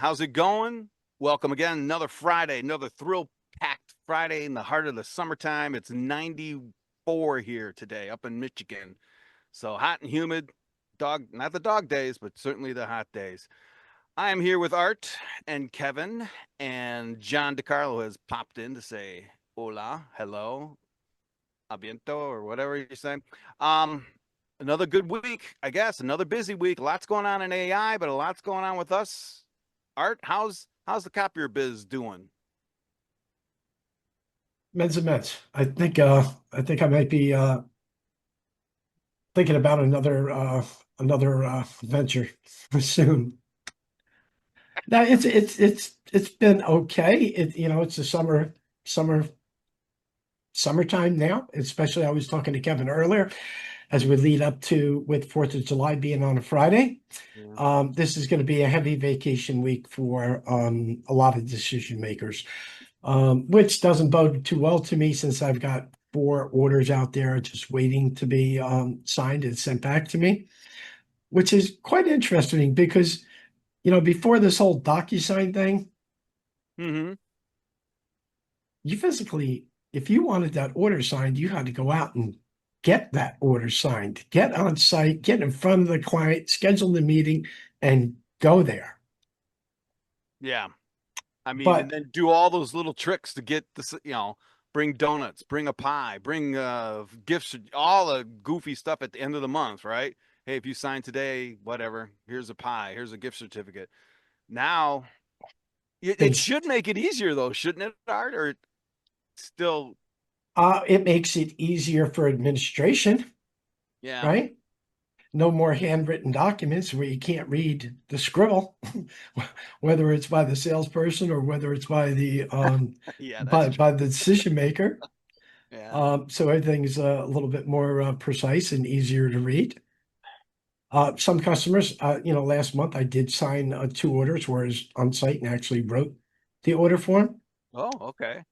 How's it going? Welcome again. Another Friday, another thrill-packed Friday in the heart of the summertime. It's 94 here today up in Michigan. So hot and humid. Not the dog days, but certainly the hot days. I am here with Art and Kevin, and John DiCarlo has popped in to say hola, hello, abiento, or whatever you say. Um, Another good week, I guess. Another busy week. Lots going on in AI, but a lot's going on with us. Art, how's the copier biz doing? Men's immense. I think I might be thinking about another venture soon. Now it's been okay. It's the summertime now. Especially I was talking to Kevin earlier as we lead up to with 4th of July being on a Friday. Yeah. This is going to be a heavy vacation week for a lot of decision makers, which doesn't bode too well to me since I've got 4 orders out there just waiting to be signed and sent back to me, which is quite interesting because, before this whole DocuSign thing, Mm-hmm. if you wanted that order signed, you had to go out and get that order signed, get on site, get in front of the client, schedule the meeting, and go there. Yeah. I mean, and But then do all those little tricks to get this, bring donuts, bring a pie, bring gifts, all the goofy stuff at the end of the month, right? Hey, if you sign today, whatever, here's a pie, here's a gift certificate. Now, it it's should make it easier though, shouldn't it, Art? Or still, it makes it easier for administration, yeah. right? No more handwritten documents where you can't read the scribble, whether it's by the salesperson or whether it's by the Yeah, that's by true. the decision maker. Yeah. So everything's a little bit more precise and easier to read. Some customers, last month I did sign 2 orders where I was on site and actually wrote the order form. Oh, okay.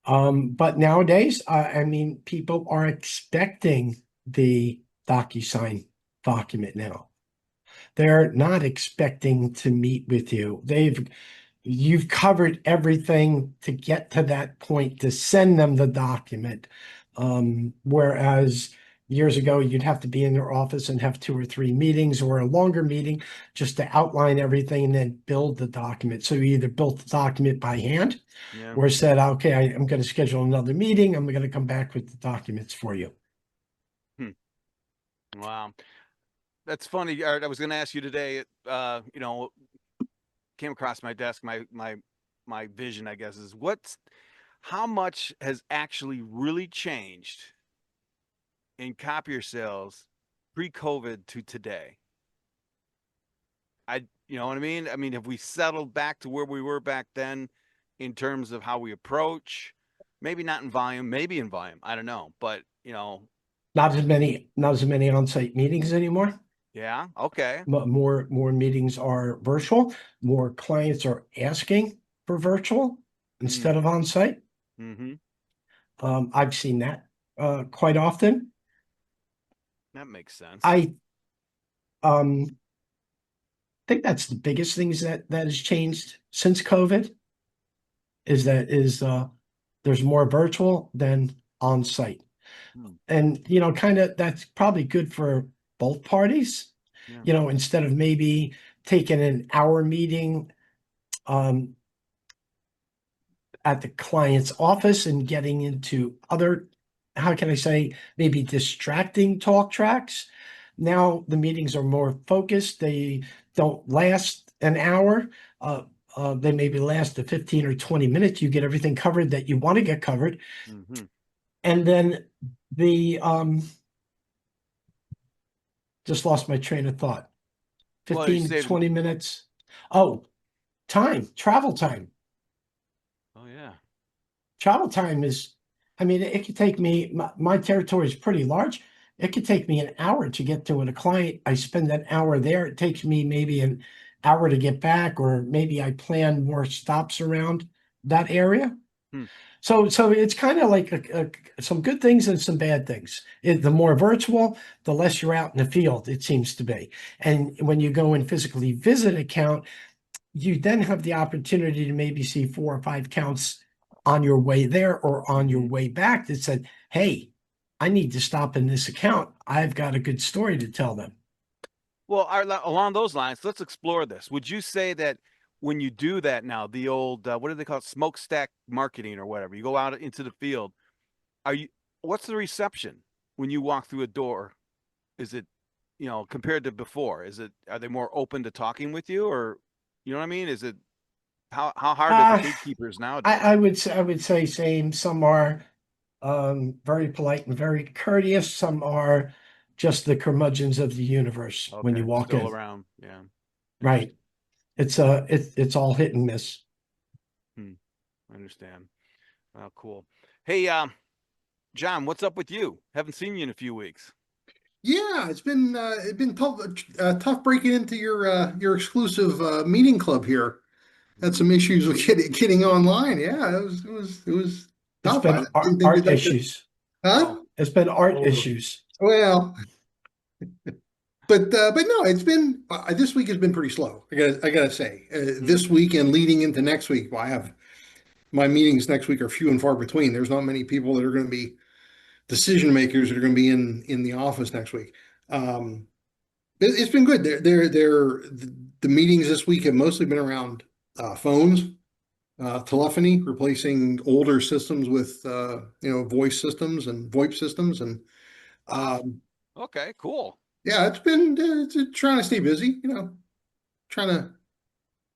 But nowadays, I mean, people are expecting the DocuSign document now. They're not expecting to meet with you. You've covered everything to get to that point to send them the document. Whereas years ago, you'd have to be in their office and have 2 or 3 meetings or a longer meeting just to outline everything and then build the document. So you either built the document by hand Yeah. or said, okay, I'm going to schedule another meeting. I'm going to come back with the documents for you. Hmm. Wow. That's funny, Art. I was going to ask you today, came across my desk, my vision, I guess, is how much has actually really changed in copier sales pre-COVID to today? You know what I mean? I mean, have we settled back to where we were back then in terms of how we approach? Maybe not in volume, maybe in volume. I don't know, but Not as many on-site meetings anymore. yeah, okay. But more meetings are virtual. More clients are asking for virtual Mm, instead of on-site. mm-hmm. I've seen that quite often. That makes sense. I think that's the biggest things that has changed since COVID is there's more virtual than on-site. Hmm. And kind of that's probably good for both parties. Yeah. Instead of maybe taking an hour meeting um, at the client's office and getting into other, how can I say, maybe distracting talk tracks. Now the meetings are more focused. They don't last an hour. They maybe last to 15 or 20 minutes. You get everything covered that you want to get covered. Mm-hmm. And then the just lost my train of thought. Well, you 15 to saved. 20 minutes. Oh, travel time. Oh yeah. Travel time is, I mean, it could take me, my territory is pretty large. It could take me an hour to get to a client. I spend an hour there. It takes me maybe an hour to get back, or maybe I plan more stops around that area. Hmm. So it's kind of like some good things and some bad things. The more virtual, the less you're out in the field, it seems to be. And when you go and physically visit an account, you then have the opportunity to maybe see 4 or 5 counts on your way there or on your Hmm. way back that said, hey, I need to stop in this account. I've got a good story to tell them. Well, along those lines, let's explore this. Would you say that when you do that now, the old what do they call it, smokestack marketing or whatever, you go out into the field, are you? What's the reception when you walk through a door? Is it, compared to before? Are they more open to talking with you, or you know what I mean? Is it how hard are the Uh, gatekeepers I, nowadays? I would say same. Some are very polite and very courteous. Some are just the curmudgeons of the universe when Okay, you walk still in. around. Yeah, Right. interesting. It's all hit and miss. Hmm, I understand. Oh, cool. Hey, John, what's up with you? Haven't seen you in a few weeks. Yeah, it's been tough breaking into your exclusive meeting club here. Had some issues with getting online. Yeah, it was It's tough. been I didn't think art that could, issues. huh? Oh, It's been art oh. issues. Well, but no, it's been this week has been pretty slow. I gotta say, Hmm. this week and leading into next week. Well, I have my meetings next week are few and far between. There's not many people that are going to be decision makers that are going to be in the office next week. Um, It's been good. The meetings this week have mostly been around phones, telephony, replacing older systems with voice systems and VoIP systems, and Ah, um, okay, cool. yeah, it's trying to stay busy. Trying to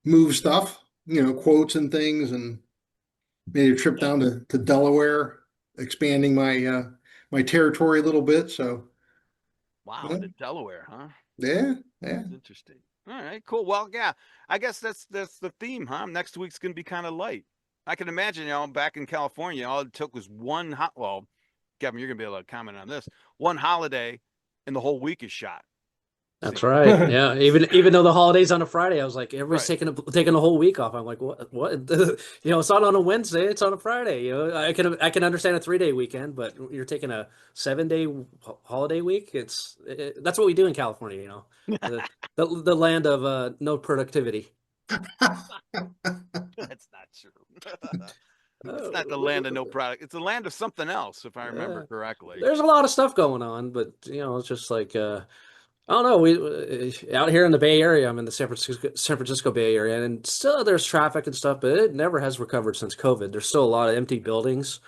move stuff, quotes and things, and made a trip down to Delaware, expanding my territory a little bit. So Wow, yeah, into Delaware, huh? yeah, yeah. That's interesting. All right, cool. Well, yeah, I guess that's the theme, huh? Next week's gonna be kind of light. I can imagine, back in California, all it took was well, Kevin, you're gonna be able to comment on this. One holiday, and the whole week is shot. That's Seems right. Yeah. Even though the holiday's on a Friday, I was like, everybody's right. taking a whole week off. I'm like, what? It's not on a Wednesday, it's on a Friday. I can understand a 3-day weekend, but you're taking a 7-day holiday week. That's what we do in California, The the land of no productivity. That's not true. It's not the land of no Uh, product. It's the land of something else, if I remember yeah. correctly. There's a lot of stuff going on, but it's just like I don't know. We out here in the Bay Area. I'm in the San Francisco Bay Area, and still there's traffic and stuff, but it never has recovered since COVID. There's still a lot of empty buildings.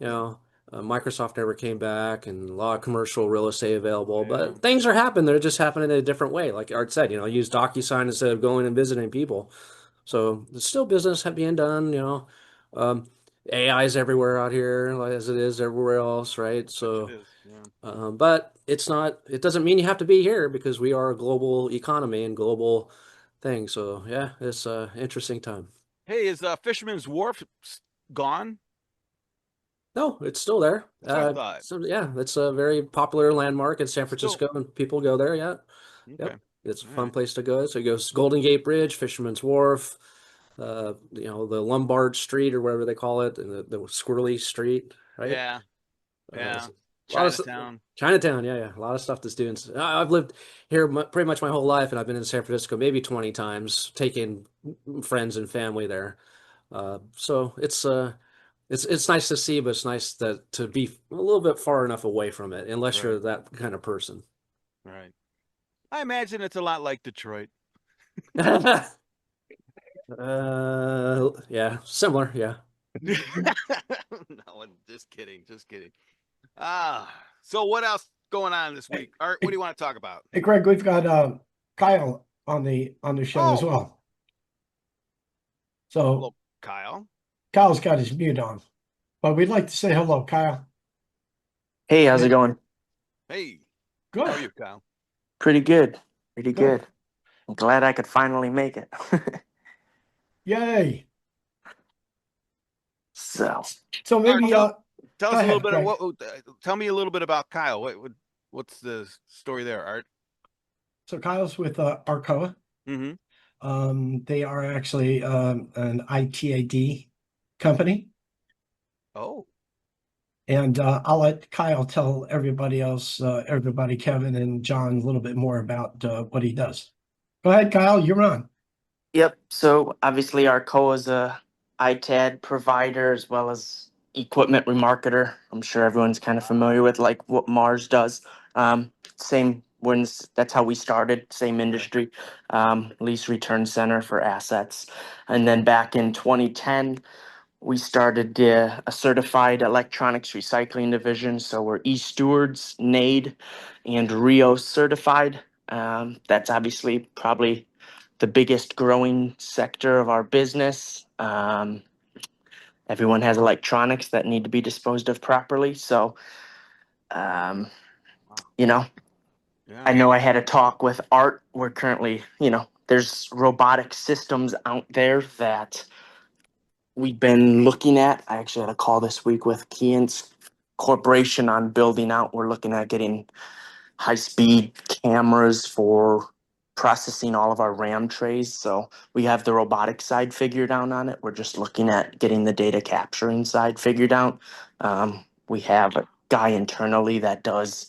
You know, Microsoft never came back, and a lot of commercial real estate available. Yeah, But things are happening. They're just happening in a different way. Like Art said, use DocuSign instead of going and visiting people. So there's still business being done. Um, AI is everywhere out here, like, as it is everywhere else, right? bet it So. is. Yeah. But it's not, it doesn't mean you have to be here because we are a global economy and global thing. So yeah, it's a interesting time. Hey, is Fisherman's Wharf gone? No, it's still there. That's what I thought. So yeah, it's a very popular landmark in San Still Francisco and people go there. Yeah. okay. Yep. It's a All fun right. place to go. So it goes Golden Gate Bridge, Fisherman's Wharf, the Lombard Street or whatever they call it, and the Squirrely Street, right? Yeah, yeah. So a lot of Chinatown. Chinatown, yeah, yeah, a lot of stuff that's doing. I've lived here pretty much my whole life, and I've been in San Francisco maybe 20 times, taking friends and family there. So it's nice to see, but it's nice that to be a little bit far enough away from it, unless Right, you're that kind of person. right. I imagine it's a lot like Detroit. Yeah, similar, yeah. No, just kidding, just kidding. Ah, so what else going on this Hey, week? Art, what do hey, you want to talk about? hey, Greg, we've got Kyle on the show as Oh, well. So hello, Kyle. Kyle's got his mute on, but we'd like to say hello, Kyle. Hey, how's it Hey, going? Hey, how good, are you, Kyle? Pretty good. Pretty good. good. I'm glad I could finally make it. Yay. So, So Art, maybe tell go us a little ahead, bit of Greg. tell me a little bit about Kyle. What's the story there, Art? So Kyle's with Arcoa. Mm-hmm. They are actually an ITAD company. Oh, And I'll let Kyle tell everybody else, everybody, Kevin and John, a little bit more about what he does. Go ahead, Kyle, you're on. Yep. So obviously Arcoa is a ITAD provider as well as equipment remarketer. I'm sure everyone's kind of familiar with like what Mars does. Same when that's how we started, same industry. Lease return center for assets. And then back in 2010, we started a certified electronics recycling division. So we're e-stewards, NAID, and Rio certified. That's obviously probably the biggest growing sector of our business. Everyone has electronics that need to be disposed of properly. So, um, you know, Yeah. I know I had a talk with Art. We're currently, there's robotic systems out there that we've been looking at. I actually had a call this week with Kian's corporation on building out. We're looking at getting high-speed cameras for processing all of our RAM trays. So we have the robotic side figured out on it. We're just looking at getting the data capturing side figured out. We have a guy internally that does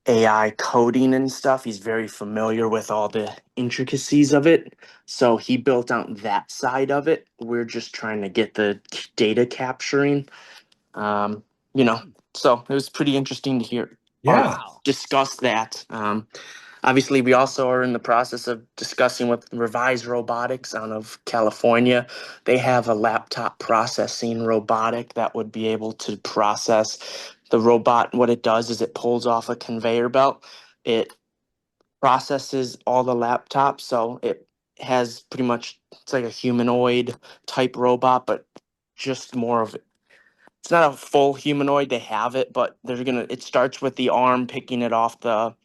AI coding and stuff. He's very familiar with all the intricacies of it. So he built out that side of it. We're just trying to get the data capturing. Um, you know, so it was pretty interesting to hear Art Yeah. Wow. discuss that. Obviously, we also are in the process of discussing with Revise Robotics out of California. They have a laptop processing robotic that would be able to process the robot. What it does is it pulls off a conveyor belt. It processes all the laptops, so it has pretty much it's like a humanoid type robot, but just more of it's not a full humanoid. They have it, but it starts with the arm picking it off the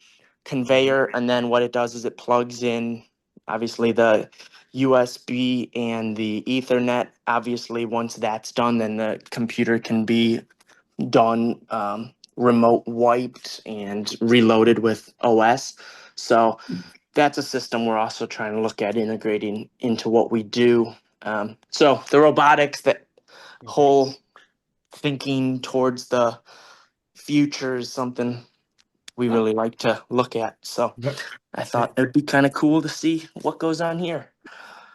conveyor, and then what it does is it plugs in obviously the USB and the Ethernet. Obviously, once that's done, then the computer can be done remote wiped and reloaded with OS. So that's a system we're also trying to look at integrating into what we do. So the robotics, that whole thinking towards the future is something we really like to look at. So Ve- I thought it'd be kind of cool to see what goes on here.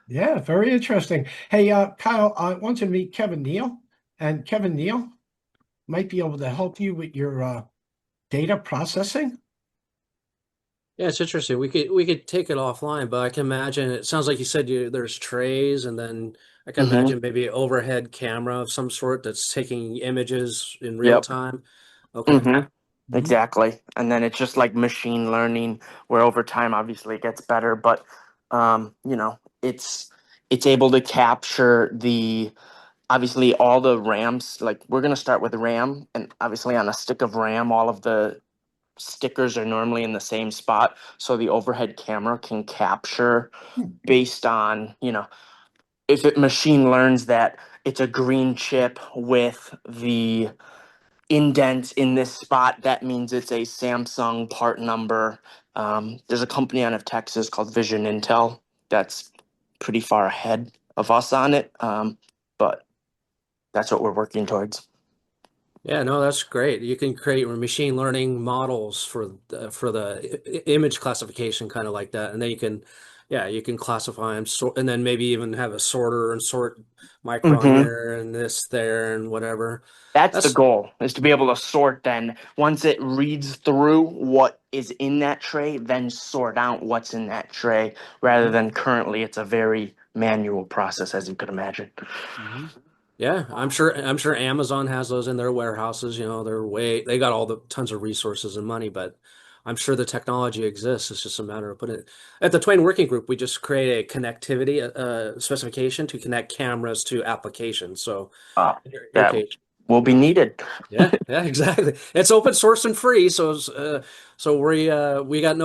Yeah, very interesting. Hey, Kyle, I want to meet Kevin Neal, and Kevin Neal might be able to help you with your data processing. Yeah, it's interesting. We could take it offline, but I can imagine it sounds like you said there's trays, and then I can Mm-hmm. imagine maybe an overhead camera of some sort that's taking images in real Yep. time. Okay. Mm-hmm. Mhm. Exactly. And then it's just like machine learning, where over time, obviously, it gets better, but it's able to capture the obviously all the RAMs. Like we're gonna start with RAM, and obviously on a stick of RAM, all of the stickers are normally in the same spot, so the overhead camera can capture based on if it machine learns that it's a green chip with the indent in this spot, that means it's a Samsung part number. There's a company out of Texas called Vision Intel that's pretty far ahead of us on it, but that's what we're working towards. Yeah, no, that's great. You can create machine learning models for the image classification, kind of like that, and then yeah, you can classify them, and then maybe even have a sorter and sort micron Mm-hmm. there and this there and whatever. That's the That's goal, is to be able to sort then. Once it reads through what is in that tray, then sort out what's in that tray, rather than currently it's a very manual process, as you could imagine. Mm-hmm. Yeah, I'm sure Amazon has those in their warehouses. They got all the tons of resources and money, but I'm sure the technology exists. It's just a matter of putting it. At the TWAIN Working Group, we just create a connectivity specification to connect cameras to applications. So Uh, in your that case, will be needed. yeah, exactly. It's open source and free, so we got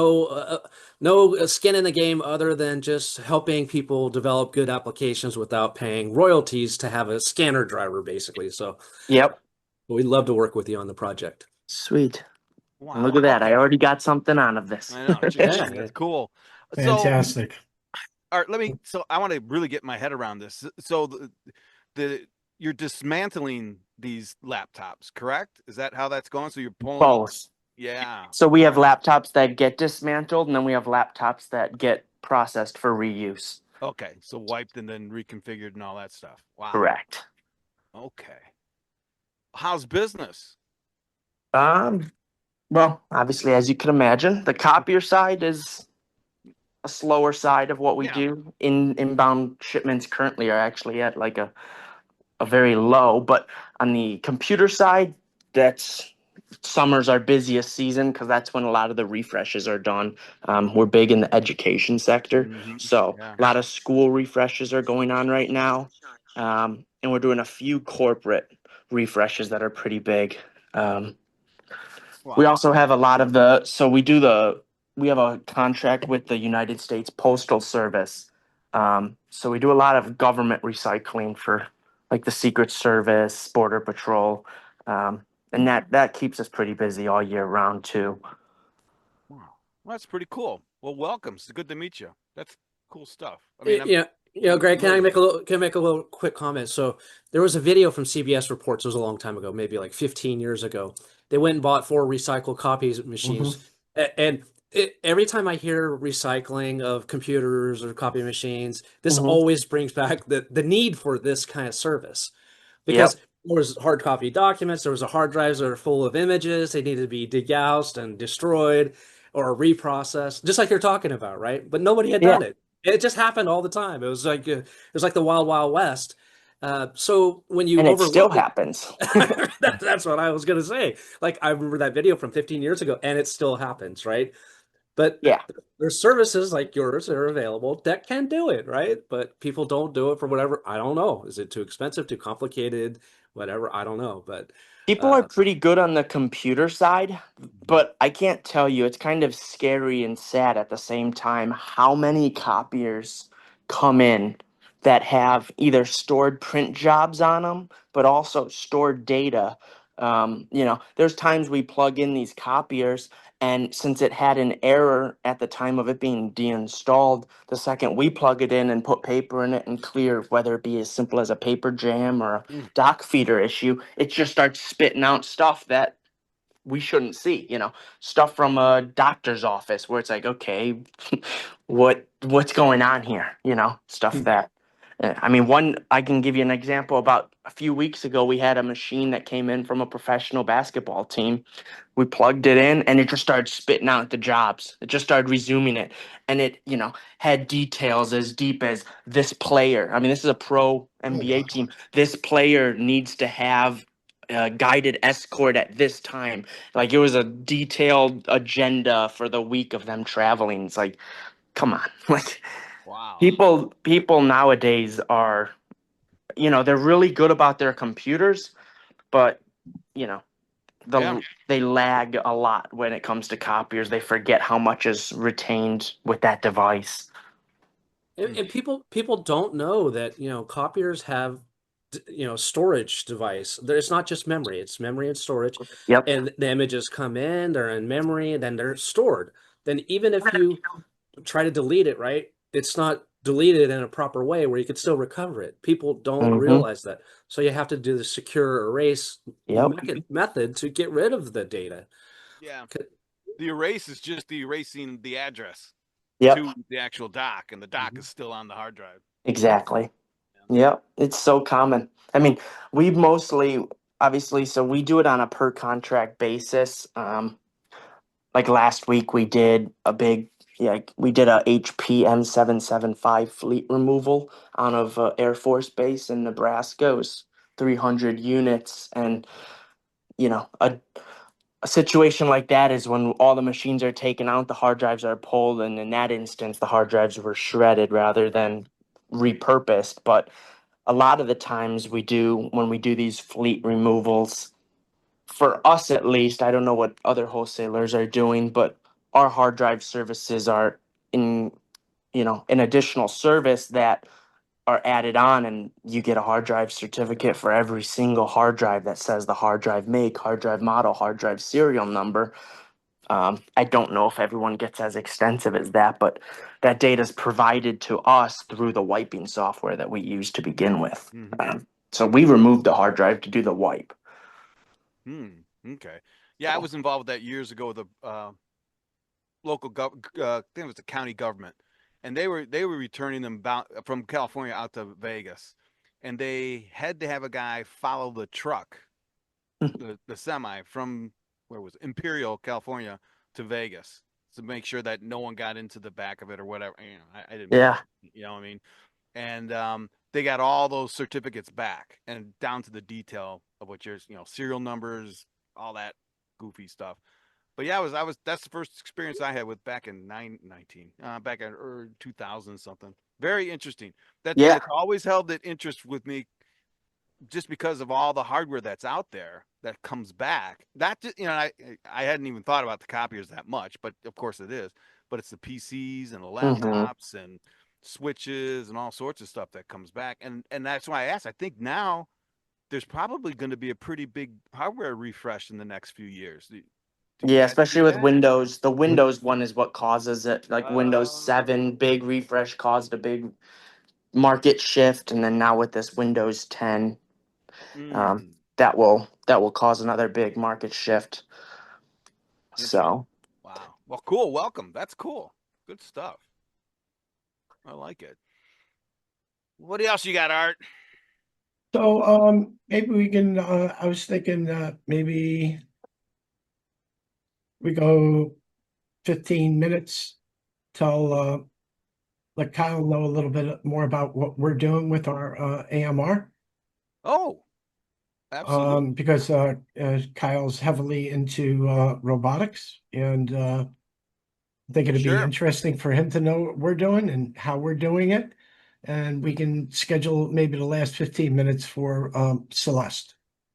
no skin in the game other than just helping people develop good applications without paying royalties to have a scanner driver, basically. So Yep. we'd love to work with you on the project. Sweet. And look Wow. at that. I Okay. already got something out of this. I know. Yeah, That's cool. So, Fantastic. all right, so I want to really get my head around this. So the you're dismantling these laptops, correct? Is that how that's going? So you're pulling, Both. yeah. So we All have right. laptops that get dismantled, and then we have laptops that get processed for reuse. Okay, so wiped and then reconfigured and all that stuff. Wow. Correct. Okay. How's business? Well, obviously, as you can imagine, the copier side is a slower side of what we Yeah. do. Inbound shipments currently are actually at like a very low, but on the computer side, that's summer's our busiest season because that's when a lot of the refreshes are done. We're big in the education sector, Mhm. so Yeah. a lot of school refreshes are going on right now, and we're doing a few corporate refreshes that are pretty big. We Wow. also have a lot of we have a contract with the United States Postal Service. So we do a lot of government recycling for like the Secret Service, Border Patrol, and that keeps us pretty busy all year round too. Wow. Well, that's pretty cool. Well, welcome. It's good to meet you. That's cool stuff. I mean, Yeah, Greg, can I make a little quick comment? So there was a video from CBS Reports. It was a long time ago, maybe like 15 years ago. They went and bought 4 recycled copies machines, and every time I hear recycling of computers or copy machines, this Mm-hmm. always brings back the need for this kind of service because Yep. there was hard copy documents, there was a hard drives that are full of images, they needed to be degassed and destroyed or reprocessed, just like you're talking about, right? But nobody had Yeah. done it. It just happened all the time. It was like the Wild Wild West. So when you And it still overlook it, happens. that's what I was gonna say. Like I remember that video from 15 years ago, and it still happens, right? But Yeah. there's services like yours that are available that can do it, right? But people don't do it for whatever. I don't know. Is it too expensive, too complicated, whatever? I don't know. But People are uh, pretty good on the computer side, but I can't tell you, it's kind of scary and sad at the same time how many copiers come in that have either stored print jobs on them, but also stored data. There's times we plug in these copiers, and since it had an error at the time of it being deinstalled, the second we plug it in and put paper in it and clear, whether it be as simple as a paper jam or a Mm. dock feeder issue, it just starts spitting out stuff that we shouldn't see, stuff from a doctor's office where it's like, okay, what's going on here, stuff that I mean, I can give you an example. About a few weeks ago, we had a machine that came in from a professional basketball team. We plugged it in and it just started spitting out the jobs. It just started resuming it. And it, had details as deep as this player. I mean, this is a pro NBA wow. team. This player needs to have a guided escort at this time. Like it was a detailed agenda for the week of them traveling. It's like, come on. Like Wow. people nowadays are, they're really good about their computers, but you know, Yeah. they lag a lot when it comes to copiers. They forget how much is retained with that device. and people don't know that copiers have storage device. It's not just memory; it's memory and storage. Yep. And the images come in, they're in memory, and then they're stored. Then even if you try to delete it, right? It's not deleted in a proper way where you could still recover it. People don't Mm-hmm. realize that. So you have to do the secure erase Yep. method to get rid of the data. Yeah. The erase is just the erasing the address Yep. to the actual dock, and the dock is still on the hard drive. Exactly. Yep. It's so common. I mean, we mostly, obviously, so we do it on a per contract basis. Like last week, we did we did a HP M775 fleet removal out of Air Force Base in Nebraska. It was 300 units, and a situation like that is when all the machines are taken out, the hard drives are pulled, and in that instance, the hard drives were shredded rather than repurposed. But a lot of the times when we do these fleet removals, for us at least, I don't know what other wholesalers are doing, but our hard drive services are in, an additional service that are added on, and you get a hard drive certificate for every single hard drive that says the hard drive make, hard drive model, hard drive serial number. I don't know if everyone gets as extensive as that, but that data is provided to us through the wiping software that we use to begin with. Mm-hmm. So we removed the hard drive to do the wipe. Okay. Yeah, I was involved with that years ago with a local I think it was the county government, and they were returning them from California out to Vegas, and they had to have a guy follow the truck, the semi from where was it? Imperial, California to Vegas to make sure that no one got into the back of it or whatever. You know, I didn't, Yeah. you know what I mean? And they got all those certificates back and down to the detail of what yours, you know, serial numbers, all that goofy stuff. But yeah, that's the first experience I had with back in 19, back in 2000 something. Very interesting. And Yeah. it's always held that interest with me just because of all the hardware that's out there that comes back. That just, you know, I hadn't even thought about the copiers that much, but of course it is. But it's the PCs and the laptops and switches and all sorts of stuff that comes back. And that's why I asked. I think now there's probably going to be a pretty big hardware refresh in the next few years. Do you Yeah, guys see especially with that? Windows. The Windows one is what causes it. Like Windows 7, Oh. big refresh caused a big market shift, and then now with this Windows 10, Mm, that will cause another big market shift. interesting. So Wow. Well, cool. Welcome. That's cool. Good stuff. I like it. What else you got, Art? So maybe we can I was thinking maybe we go 15 minutes till let Kyle know a little bit more about what we're doing with our AMR. Oh, absolutely. Because Kyle's heavily into robotics, and I think it'd be Sure. interesting for him to know what we're doing and how we're doing it. And we can schedule maybe the last 15 minutes for Celeste.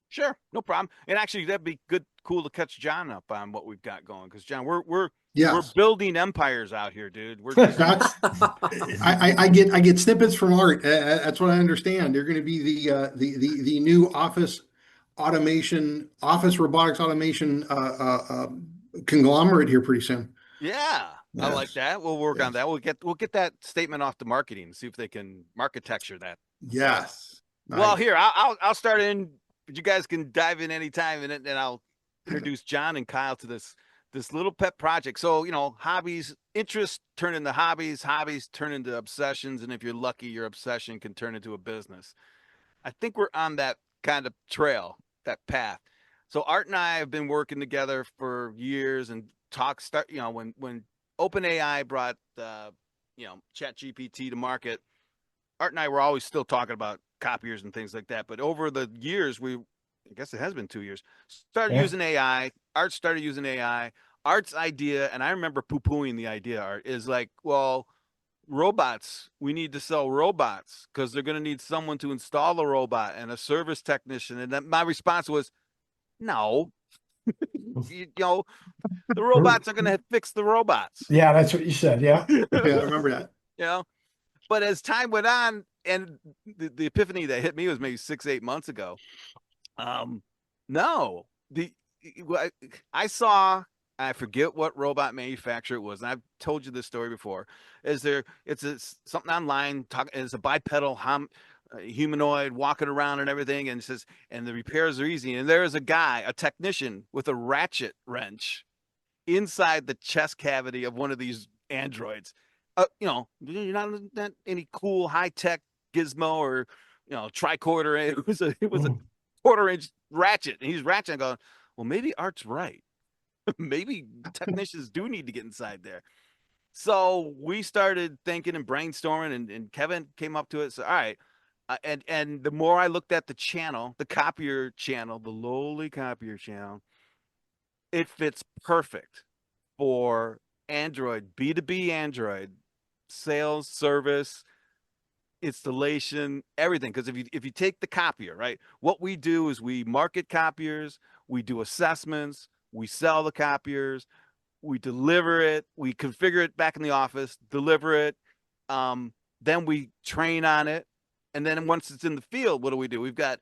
Sure. No problem. And actually, that'd be cool to catch John up on what we've got going. Because John, we're Yes. building empires out here, dude. We're just That's I get snippets from Art. That's what I understand. They're going to be the new office robotics automation conglomerate here pretty soon. yeah. I like Yes. that. We'll work on Yes. that. We'll get that statement off to marketing. See if they can architecture that. Yes. Well, Nice. here I'll start in. But you guys can dive in anytime, and I'll introduce John and Kyle to this little pet project. So, you know, hobbies, interests turn into hobbies, hobbies turn into obsessions, and if you're lucky, your obsession can turn into a business. I think we're on that kind of trail, that path. So Art and I have been working together for years and you know, when OpenAI brought you know, ChatGPT to market, Art and I were always still talking about copiers and things like that. But over the years, I guess it has been 2 years, started Yeah. using AI. Art started using AI. Art's idea, and I remember poo-pooing the idea, Art, is like, well, robots, we need to sell robots because they're going to need someone to install a robot and a service technician. And then my response was, no, you know, the robots are going to fix the robots. Yeah, that's what you said. Yeah. Yeah, I remember that. You know, but as time went on, and the epiphany that hit me was maybe 6, 8 months ago. No, I saw, I forget what robot manufacturer it was, and I've told you this story before. Something online it's a bipedal humanoid walking around and everything, and it says, and the repairs are easy. And there is a guy, a technician with a ratchet wrench inside the chest cavity of one of these androids. You know, you're not any cool high tech gizmo or, you know, tricorder. It was a quarter-inch ratchet, and he's ratcheting, going, well, maybe Art's right. Maybe technicians do need to get inside there. So we started thinking and brainstorming, and Kevin came up to it. So, all right. And the more I looked at the channel, the copier channel, the lowly copier channel, it fits perfect for Android, B2B Android, sales, service, installation, everything. Because if you take the copier, right, what we do is we market copiers, we do assessments, we sell the copiers, we deliver it, we configure it back in the office, deliver it, then we train on it, and then once it's in the field, what do? We've got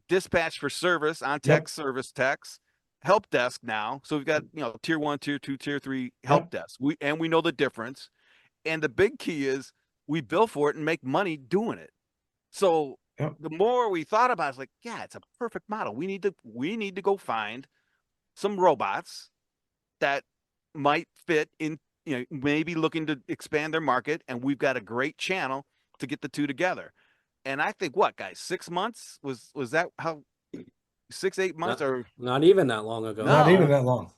dispatch for service, on tech, Yep. service techs, help desk now. So we've got, you know, tier 1, tier 2, tier 3 help Yep. desk. We know the difference. And the big key is we bill for it and make money doing it. So Yep. the more we thought about it, it's like, yeah, it's a perfect model. We need to go find some robots that might fit in maybe looking to expand their market, and we've got a great channel to get the two together. And I think what, guys, 6 months was that how 6, 8 months Not or not even that long ago. Not even no? that long.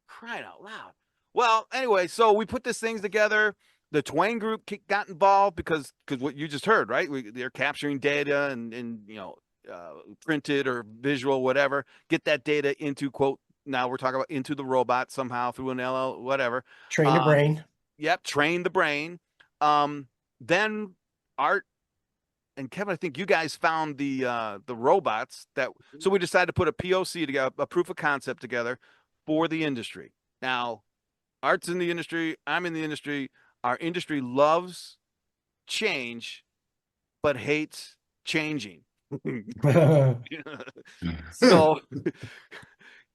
Crying out loud. Well, anyway, so we put this things together. The TWAIN group got involved because what you just heard, right? They're capturing data and printed or visual, whatever. Get that data into quote. Now we're talking about into the robot somehow through an LL whatever. Train the Um, brain. yep, train the brain. Then Art and Kevin, I think you guys found the robots that. So we decided to put a POC together, a proof of concept together for the industry. Now, Art's in the industry. I'm in the industry. Our industry loves change, but hates changing. So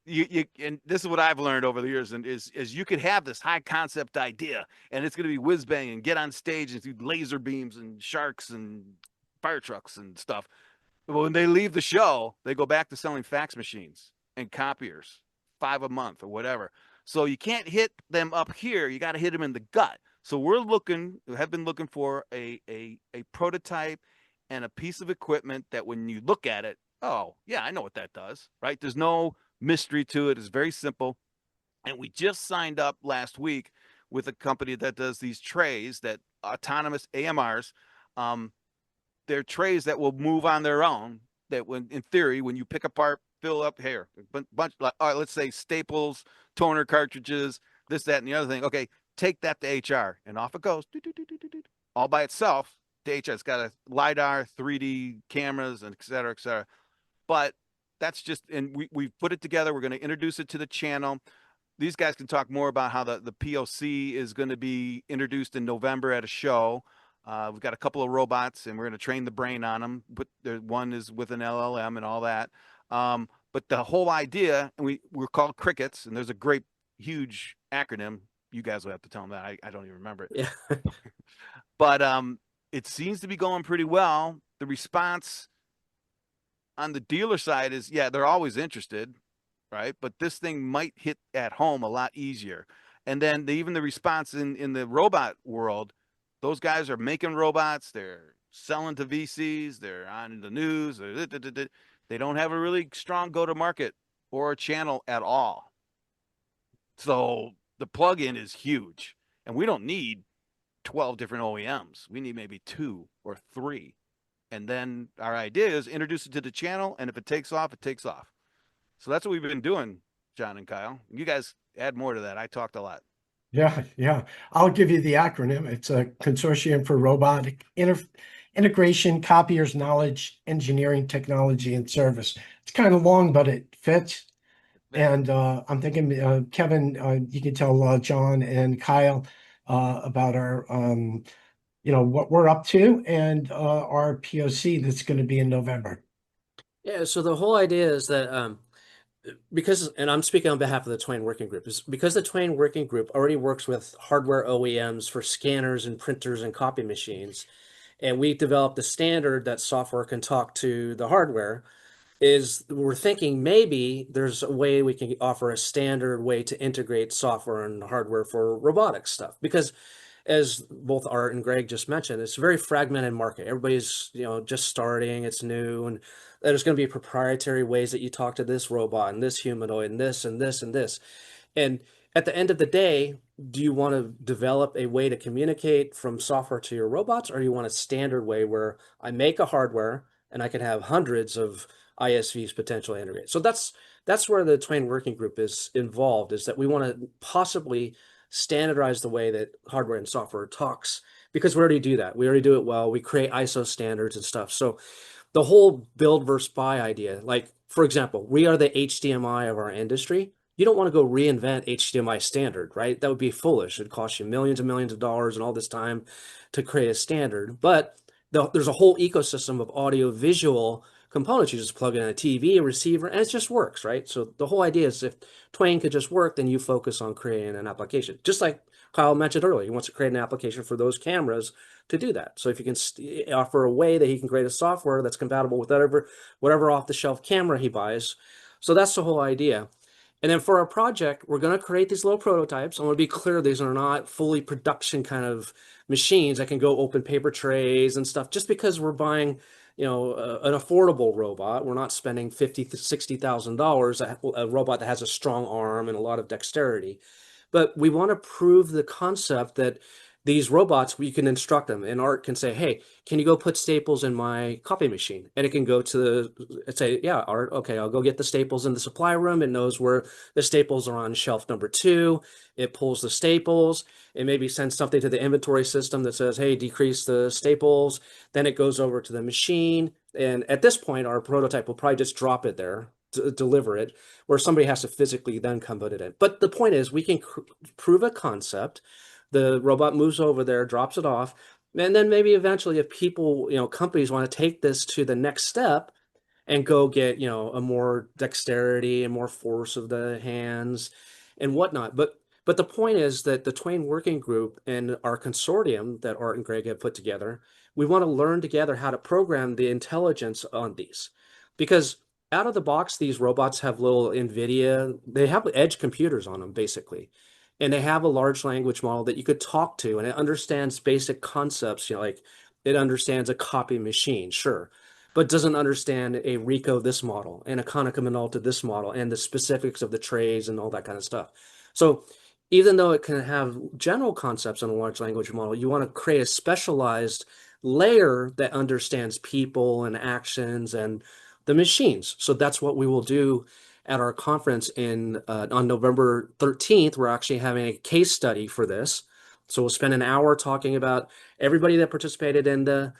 you and this is what I've learned over the years, and is you could have this high concept idea, and it's going to be whiz bang and get on stage and do laser beams and sharks and fire trucks and stuff. But when they leave the show, they go back to selling fax machines and copiers, 5 a month or whatever. So you can't hit them up here. You got to hit them in the gut. So have been looking for a prototype and a piece of equipment that when you look at it, oh yeah, I know what that does, right? There's no mystery to it. It's very simple. And we just signed up last week with a company that does these trays, that autonomous AMRs. They're trays that will move on their own. That when, in theory, when you pick apart, fill up here, bunch, all right, let's say staples, toner cartridges, this, that, and the other thing. Okay, take that to HR, and off it goes, all by itself. To HR, it's got a lidar, 3D cameras, and et cetera, et cetera. But that's just, and we've put it together. We're going to introduce it to the channel. These guys can talk more about how the POC is going to be introduced in November at a show. We've got a couple of robots, and we're going to train the brain on them. But one is with an LLM and all that. But the whole idea, and we're called Crickets, and there's a great, huge acronym. You guys will have to tell them that. I don't even remember it. Yeah. But it seems to be going pretty well. The response on the dealer side is, yeah, they're always interested, right? But this thing might hit at home a lot easier. And then even the response in the robot world, those guys are making robots. They're selling to VCs. They're on the news. They don't have a really strong go-to-market or a channel at all. So the plug-in is huge. And we don't need 12 different OEMs. We need maybe 2 or 3. And then our idea is introduce it to the channel. And if it takes off, it takes off. So that's what we've been doing, John and Kyle. You guys add more to that. I talked a lot. Yeah. I'll give you the acronym. It's a consortium for robotic integration, copiers, knowledge, engineering, technology, and service. It's kind of long, but it fits. And I'm thinking, Kevin, you can tell John and Kyle about our, what we're up to and our POC that's going to be in November. Yeah, so the whole idea is that because, and I'm speaking on behalf of the TWAIN Working Group, is because the TWAIN Working Group already works with hardware OEMs for scanners and printers and copy machines, and we developed a standard that software can talk to the hardware, is we're thinking maybe there's a way we can offer a standard way to integrate software and hardware for robotics stuff. Because as both Art and Greg just mentioned, it's a very fragmented market. Everybody's, just starting, it's new, and there's going to be proprietary ways that you talk to this robot and this humanoid and this and this and this. And at the end of the day, do you want to develop a way to communicate from software to your robots, or do you want a standard way where I make a hardware and I can have hundreds of ISVs potentially integrate? So that's where the TWAIN Working Group is involved, is that we want to possibly standardize the way that hardware and software talks, because we already do that. We already do it well. We create ISO standards and stuff. So the whole build versus buy idea, like, for example, we are the HDMI of our industry. You don't want to go reinvent HDMI standard, right? That would be foolish. It'd cost you millions and millions of dollars and all this time to create a standard. But there's a whole ecosystem of audio visual components. You just plug in a TV, a receiver, and it just works, right? So the whole idea is if TWAIN could just work, then you focus on creating an application. Just like Kyle mentioned earlier, he wants to create an application for those cameras to do that. So if you can offer a way that he can create a software that's compatible with whatever off-the-shelf camera he buys. So that's the whole idea. And then for our project, we're going to create these little prototypes. I want to be clear, these are not fully production kind of machines that can go open paper trays and stuff. Just because we're buying, an affordable robot, we're not spending $50,000 to $60,000 a robot that has a strong arm and a lot of dexterity. But we want to prove the concept that these robots, we can instruct them, and Art can say, hey, can you go put staples in my copy machine? And it can go to say, yeah, Art, okay, I'll go get the staples in the supply room. It knows where the staples are on shelf number 2. It pulls the staples. It maybe sends something to the inventory system that says, hey, decrease the staples. Then it goes over to the machine. And at this point, our prototype will probably just drop it there, deliver it, where somebody has to physically then come put it in. But the point is, we can prove a concept. The robot moves over there, drops it off, and then maybe eventually, if people, companies want to take this to the next step and go get, a more dexterity and more force of the hands and whatnot. But the point is that the TWAIN Working Group and our consortium that Art and Greg have put together, we want to learn together how to program the intelligence on these. Because out of the box, these robots have little NVIDIA, they have edge computers on them, basically. And they have a large language model that you could talk to, and it understands basic concepts, like it understands a copy machine, sure, but doesn't understand a Rico this model and a Konica Minolta this model and the specifics of the trays and all that kind of stuff. So even though it can have general concepts in a large language model, you want to create a specialized layer that understands people and actions and the machines. So that's what we will do at our conference on November 13th. We're actually having a case study for this. So we'll spend an hour talking about everybody that participated in the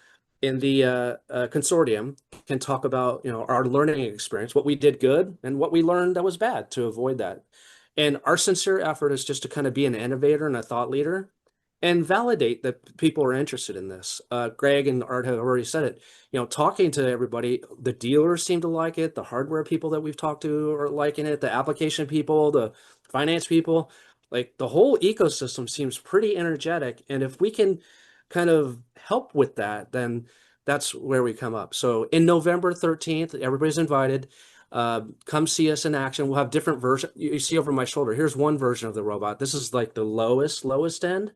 consortium can talk about our learning experience, what we did good and what we learned that was bad to avoid that. And our sincere effort is just to kind of be an innovator and a thought leader and validate that people are interested in this. Greg and Art have already said it. Talking to everybody, the dealers seem to like it. The hardware people that we've talked to are liking it. The application people, the finance people, like the whole ecosystem seems pretty energetic. And if we can kind of help with that, then that's where we come up. So in November 13th, everybody's invited. Come see us in action. We'll have different versions. You see over my shoulder, here's one version of the robot. This is like the lowest end.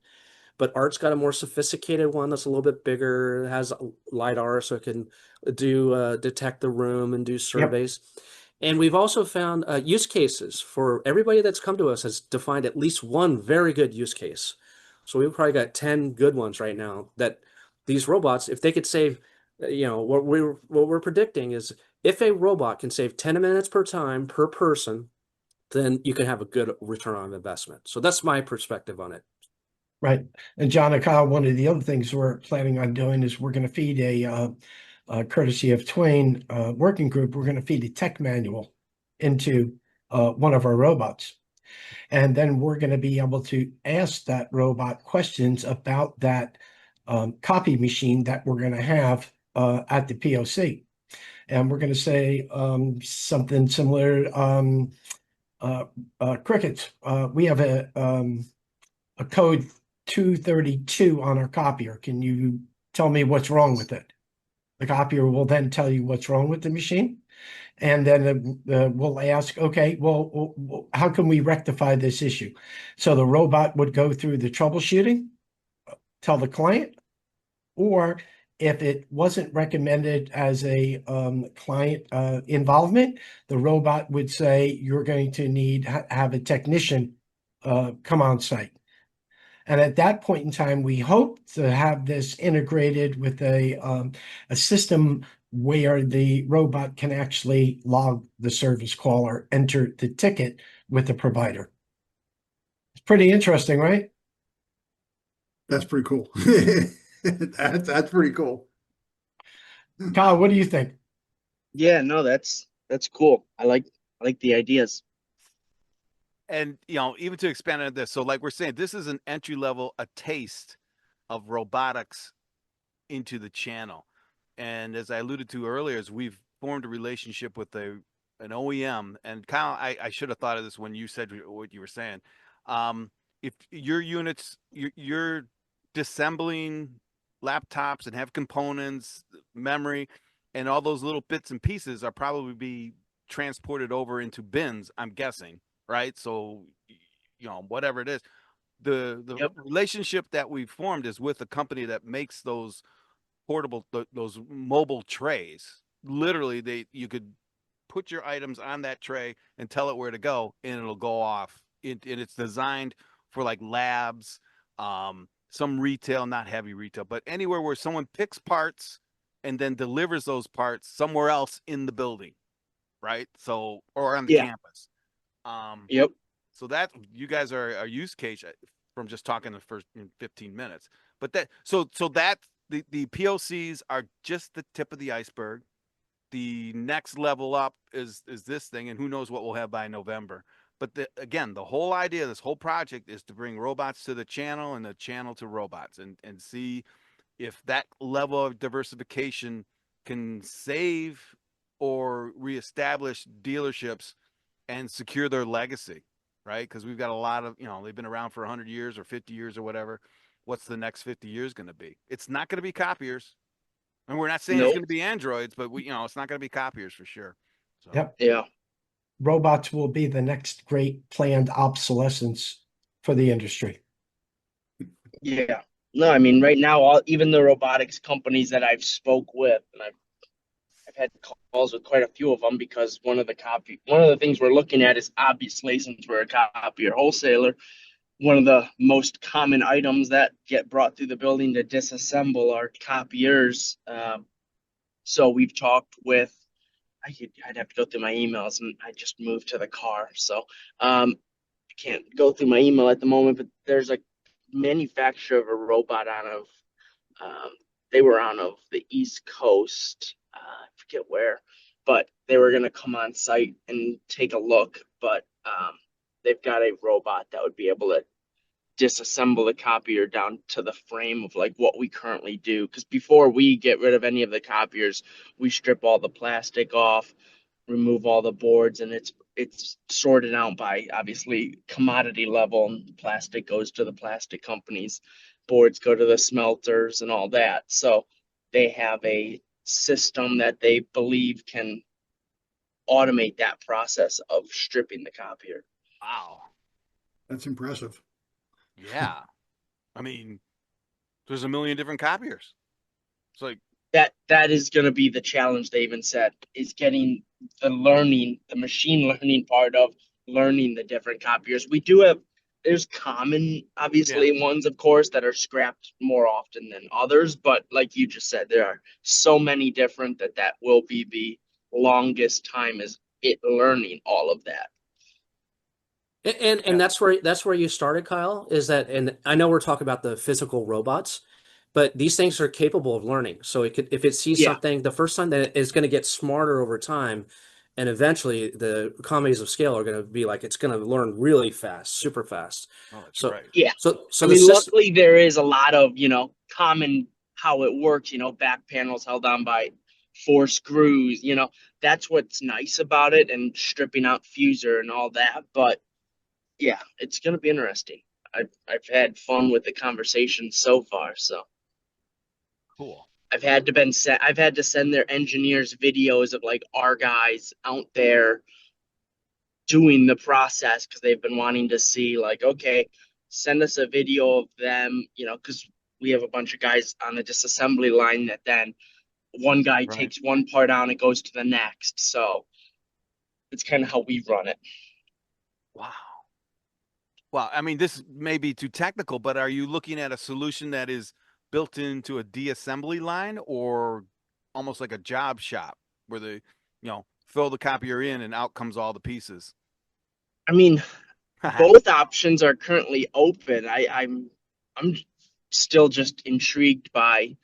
But Art's got a more sophisticated one that's a little bit bigger. It has LiDAR, so it can detect the room and do surveys. Yep. And we've also found use cases for everybody that's come to us has defined at least one very good use case. So we've probably got 10 good ones right now that these robots, if they could save, what we're predicting is if a robot can save 10 minutes per time per person, then you can have a good return on investment. So that's my perspective on it. Right. And John and Kyle, one of the other things we're planning on doing is we're going to feed courtesy of TWAIN Working Group, we're going to feed a tech manual into one of our robots. And then we're going to be able to ask that robot questions about that copy machine that we're going to have at the POC. And we're going to say something similar, crickets. We have a code 232 on our copier. Can you tell me what's wrong with it? The copier will then tell you what's wrong with the machine. And then we'll ask, okay, well, how can we rectify this issue? So the robot would go through the troubleshooting, tell the client, or if it wasn't recommended as a client involvement, the robot would say, you're going to need have a technician come on site. And at that point in time, we hope to have this integrated with a system where the robot can actually log the service call or enter the ticket with the provider. It's pretty interesting, right? That's pretty cool. That's pretty cool. Kyle, what do you think? Yeah, no, that's cool. I like the ideas. And even to expand on this, so like we're saying, this is an entry level, a taste of robotics into the channel. And as I alluded to earlier, as we've formed a relationship with an OEM, and Kyle, I should have thought of this when you said what you were saying. If your units, you're disassembling laptops and have components, memory, and all those little bits and pieces are probably be transported over into bins, I'm guessing. right? So, whatever it is, the Yep. relationship that we've formed is with a company that makes those portable, those mobile trays. Literally, you could put your items on that tray and tell it where to go, and it'll go off. And it's designed for like labs, some retail, not heavy retail, but anywhere where someone picks parts and then delivers those parts somewhere else in the building, right? So, or on the Yeah. campus. Um, Yep. so that you guys are a use case from just talking the first 15 minutes. But that the POCs are just the tip of the iceberg. The next level up is this thing, and who knows what we'll have by November. But again, the whole idea of this whole project is to bring robots to the channel and the channel to robots, and see if that level of diversification can save or reestablish dealerships and secure their legacy, right? Because we've got a lot of, they've been around for 100 years or 50 years or whatever. What's the next 50 years going to be? It's not going to be copiers. And we're not saying it's Nope. going to be androids, but it's not going to be copiers for sure. So, Yep. Yeah. Robots will be the next great planned obsolescence for the industry. Yeah. No, I mean, right now, even the robotics companies that I've spoke with, and I've had calls with quite a few of them, because one of the things we're looking at is, obviously, since we're a copier wholesaler, one of the most common items that get brought through the building to disassemble are copiers. So we've talked with, I'd have to go through my emails, and I just moved to the car, so I can't go through my email at the moment. But there's a manufacturer of a robot um, they were out of the East Coast. I forget where, but they were going to come on site and take a look. But they've got a robot that would be able to disassemble the copier down to the frame of like what we currently do. Because before we get rid of any of the copiers, we strip all the plastic off, remove all the boards, and it's sorted out by, obviously, commodity level, and plastic goes to the plastic companies, boards go to the smelters and all that. So they have a system that they believe can automate that process of stripping the copier. wow. That's impressive. Yeah. I mean, there's a million different copiers. It's like, That is going to be the challenge. They even said, is getting the machine learning part of learning the different copiers. We do have, there's common, obviously, ones, of course, that are scrapped more often than others, but like you just said, there are so many different that will be the longest time, is it learning all of that. And that's where you started, Kyle, is that, and I know we're talking about the physical robots, but these things are capable of learning. So it could, if it sees Yeah. something the first time, then it's going to get smarter over time, and eventually the economies of scale are going to be like, it's going to learn really fast, super fast. oh, that's So right. Yeah. so I the mean, system, luckily there is a lot of, common how it works, back panels held on by 4 screws, that's what's nice about it, and stripping out fuser and all that. But yeah, it's going to be interesting. I've had fun with the conversation so far. So Cool. I've had to send their engineers videos of like our guys out there doing the process, because they've been wanting to see, like, okay, send us a video of them, because we have a bunch of guys on the disassembly line that then one guy Right. takes one part out and it goes to the next. So it's kind of how we run it. Wow. Well, I mean, this may be too technical, but are you looking at a solution that is built into a de-assembly line, or almost like a job shop where they, throw the copier in and out comes all the pieces? I mean, both options are currently open. I'm still just intrigued by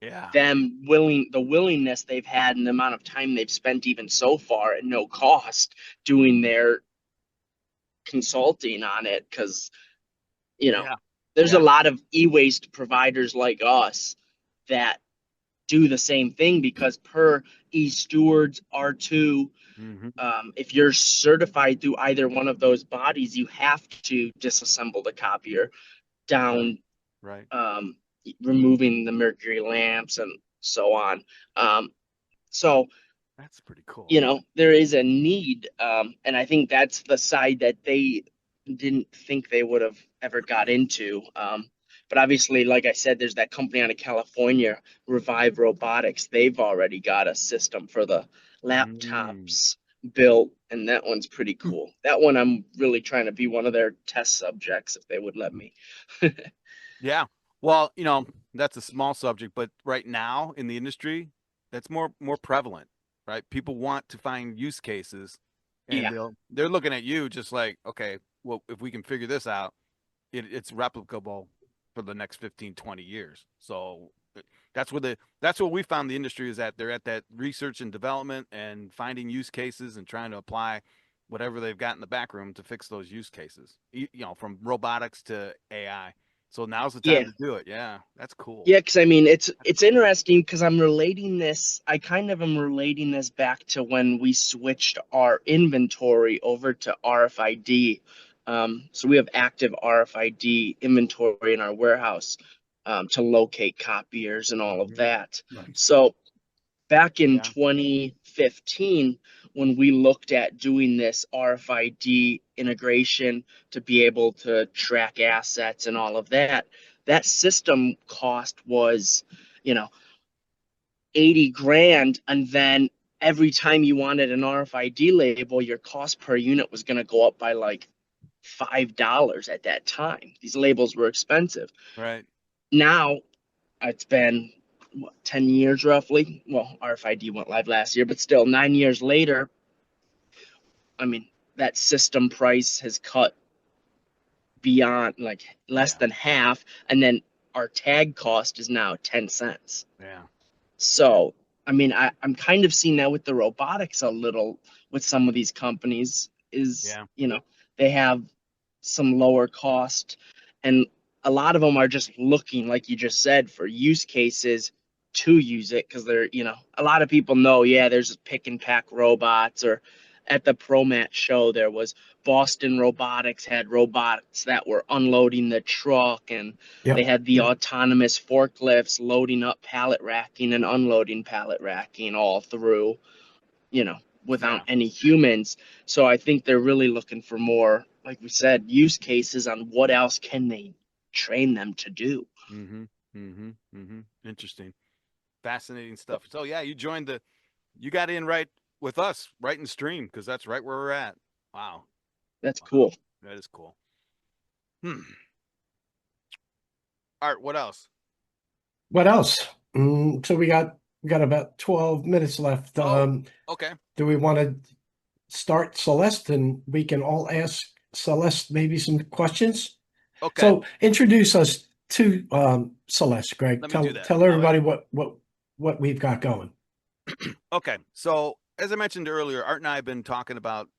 Yeah. the willingness they've had and the amount of time they've spent, even so far, at no cost, doing their consulting on it. Because Yeah. there's a Yeah. lot of e-waste providers like us that do the same thing, because per e-stewards R2, Hmm. if you're certified through either one of those bodies, you have to disassemble the copier down, Right. removing the mercury lamps and so on. So That's pretty cool. You know, there is a need, and I think that's the side that they didn't think they would have ever got into. But obviously, like I said, there's that company out of California, Revive Robotics. They've already got a system for the Mm. laptops built, and that one's pretty cool. That one I'm really trying to be one of their test subjects if they would let me. Yeah. Well, that's a small subject, but right now in the industry, that's more prevalent, right? People want to find use cases, and Yeah. they're looking at you just like, okay, well, if we can figure this out, it's replicable for the next 15, 20 years. So that's what we found the industry is at. They're at that research and development and finding use cases and trying to apply whatever they've got in the back room to fix those use cases. From robotics to AI. So now's the Yeah. time to do it. Yeah, that's cool. Yeah, because I mean, it's interesting because I'm relating this. I kind of am relating this back to when we switched our inventory over to RFID. So we have active RFID inventory in our warehouse to locate copiers and all of that. Nice. So back in Yeah. 2015, when we looked at doing this RFID integration to be able to track assets and all of that, that system cost was, you know, 80 grand. And then every time you wanted an RFID label, your cost per unit was going to go up by like $5 at that time. These labels were expensive. Right. Now it's been what, 10 years roughly. Well, RFID went live last year, but still 9 years later, I mean, that system price has cut beyond like less Yeah. than half. And then our tag cost is now 10 cents. Yeah. So, I mean, I'm kind of seeing that with the robotics a little with some of these companies is, Yeah. they have some lower cost and a lot of them are just looking, like you just said, for use cases to use it because they're, a lot of people know, yeah, there's pick and pack robots or at the ProMat show, there was Boston Robotics had robots that were unloading the truck and they Yep. had the autonomous forklifts loading up pallet racking and unloading pallet racking all through, without Yeah. any humans. So I think they're really looking for more, like we said, use cases on what else can they train them to do. Mm-hmm. Mm-hmm. Mm-hmm. Interesting. Fascinating stuff. So yeah, you got in right with us, right in stream, because that's right where we're at. Wow. That's Wow. cool. That is cool. Art, what else? What else? So we got about 12 minutes left. Oh, okay. Do we want to start Celeste and we can all ask Celeste maybe some questions? Okay. So introduce us to Celeste, Greg. Let me Tell do that. tell All right. everybody what we've got going. Okay. So as I mentioned earlier, Art and I have been talking about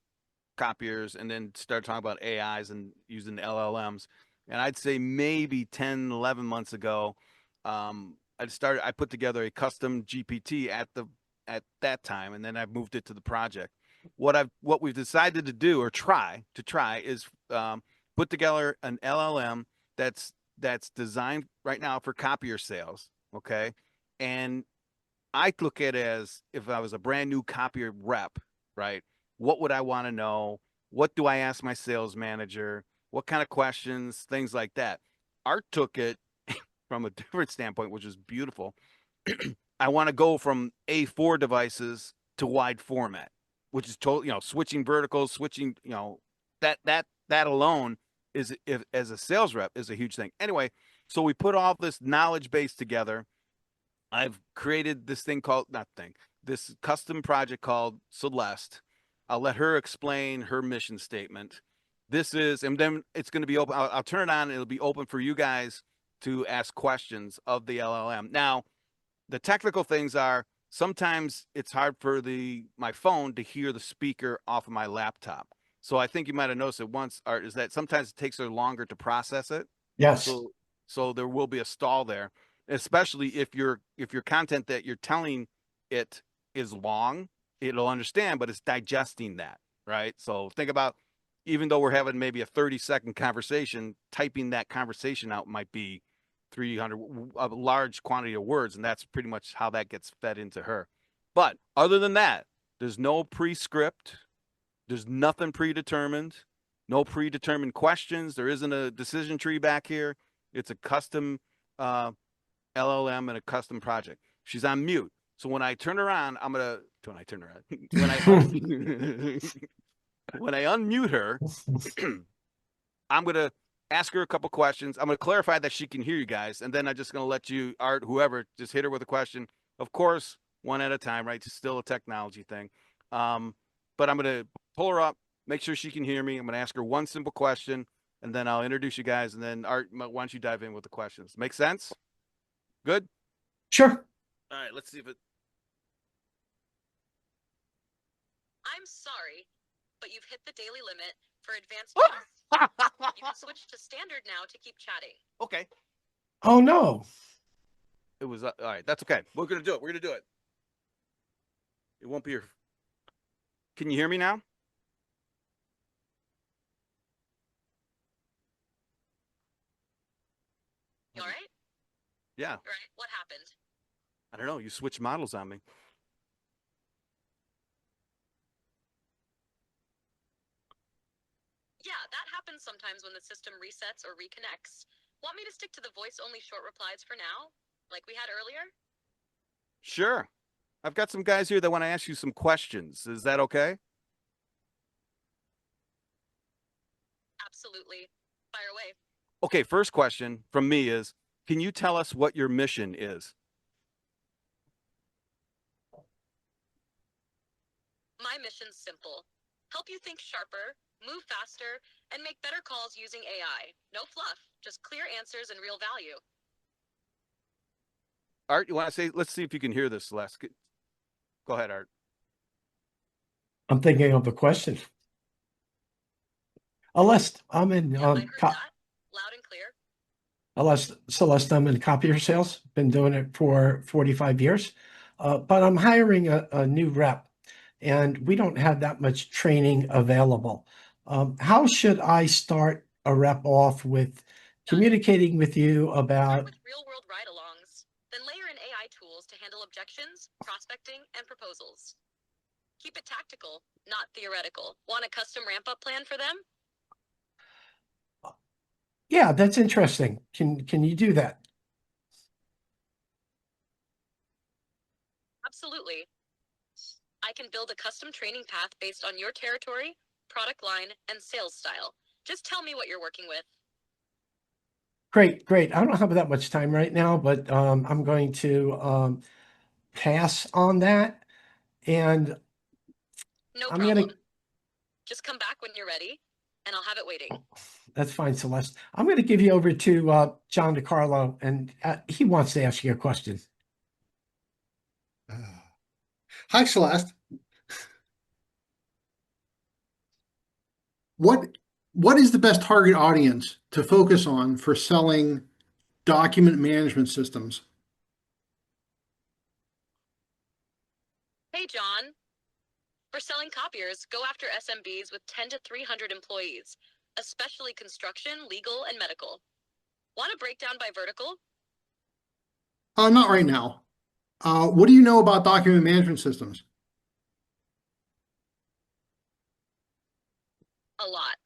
copiers and then started talking about AIs and using the LLMs. And I'd say maybe 10, 11 months ago, I put together a custom GPT at that time, and then I moved it to the project. What we've decided to do or try is put together an LLM that's designed right now for copier sales. Okay. And I look at it as if I was a brand new copier rep, right? What would I want to know? What do I ask my sales manager? What kind of questions? Things like that. Art took it from a different standpoint, which is beautiful. I want to go from A4 devices to wide format, which is totally, switching verticals, switching, that alone is, if as a sales rep, is a huge thing. Anyway, so we put all this knowledge base together. I've created this thing called not thing, this custom project called Celeste. I'll let her explain her mission statement. This is, and then it's going to be open. I'll turn it on. It'll be open for you guys to ask questions of the LLM. Now, the technical things are sometimes it's hard for my phone to hear the speaker off of my laptop. So I think you might have noticed it once, Art, is that sometimes it takes her longer to process it. Yes. So there will be a stall there, especially if your content that you're telling it is long, it'll understand, but it's digesting that, right? So think about, even though we're having maybe a 30-second conversation, typing that conversation out might be 300, a large quantity of words, and that's pretty much how that gets fed into her. But other than that, there's no pre-script. There's nothing predetermined. No predetermined questions. There isn't a decision tree back here. It's a custom LLM and a custom project. She's on mute. So when I turn her on, when I turn her on, when I unmute her, I'm gonna ask her a couple questions. I'm gonna clarify that she can hear you guys, and then I'm just gonna let you, Art, whoever, just hit her with a question. Of course, one at a time, right? It's still a technology thing. But I'm gonna pull her up, make sure she can hear me. I'm gonna ask her one simple question, and then I'll introduce you guys, and then Art, why don't you dive in with the questions? Make sense? Good? Sure. All right, let's see if it. I'm sorry, but you've hit the daily limit for advanced chats. You can switch to standard now to keep chatting. Okay. Oh no. It was all right. That's okay. We're gonna do it. We're gonna do it. It won't be your. Can you hear me now? You all right? Yeah. All right. What happened? I don't know. You switched models on me. Yeah, that happens sometimes when the system resets or reconnects. Want me to stick to the voice-only short replies for now, like we had earlier? Sure. I've got some guys here that want to ask you some questions. Is that okay? Absolutely. Fire away. Okay. First question from me is, can you tell us what your mission is? My mission's simple. Help you think sharper, move faster, and make better calls using AI. No fluff, just clear answers and real value. Art, you want to say? Let's see if you can hear this, Celeste. Go ahead, Art. I'm thinking of a question. Celeste, I'm in Yeah, I heard that. Loud and clear. Celeste, I'm in copier sales. Been doing it for 45 years. But I'm hiring a new rep, and we don't have that much training available. How should I start a rep off with communicating with you Start about? with real-world ride-alongs, then layer in AI tools to handle objections, prospecting, and proposals. Keep it tactical, not theoretical. Want a custom ramp-up plan for them? Yeah, that's interesting. Can you do that? Absolutely. I can build a custom training path based on your territory, product line, and sales style. Just tell me what you're working with. Great, great. I don't have that much time right now, but I'm going to pass on that. And No I'm problem. gonna, Just come back when you're ready, and I'll have it waiting. that's fine, Celeste. I'm gonna give you over to John DiCarlo, and he wants to ask you a question. Hi, Celeste. What is the best target audience to focus on for selling document management systems? Hey, John. For selling copiers, go after SMBs with 10 to 300 employees, especially construction, legal, and medical. Want a breakdown by vertical? Not right now. What do you know about document management systems? A lot.